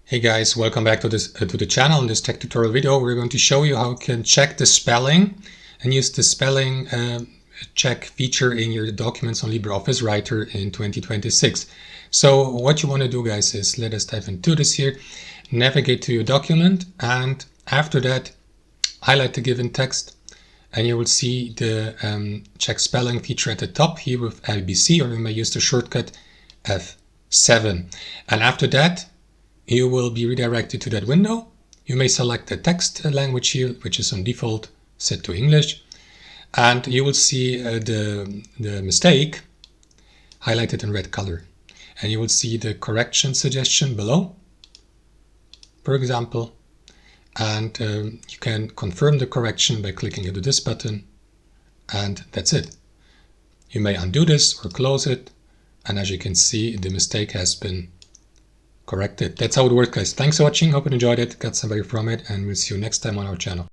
Hey guys, welcome back to the channel. In this tech tutorial video, we're going to show you how you can check the spelling and use the spelling check feature in your documents on LibreOffice Writer in 2026. So what you want to do, guys, is let us dive into this here. Navigate to your document, and after that, highlight the given text, and you will see the check spelling feature at the top here with ABC, or you may use the shortcut F7. And after that, you will be redirected to that window. You may select the text language here, which is on default set to English. And you will see the mistake highlighted in red color. And you will see the correction suggestion below, for example. And you can confirm the correction by clicking into this button. And that's it. You may undo this or close it. And as you can see, the mistake has been corrected. That's how it works, guys. Thanks for watching. Hope you enjoyed it, got some value from it, and we'll see you next time on our channel.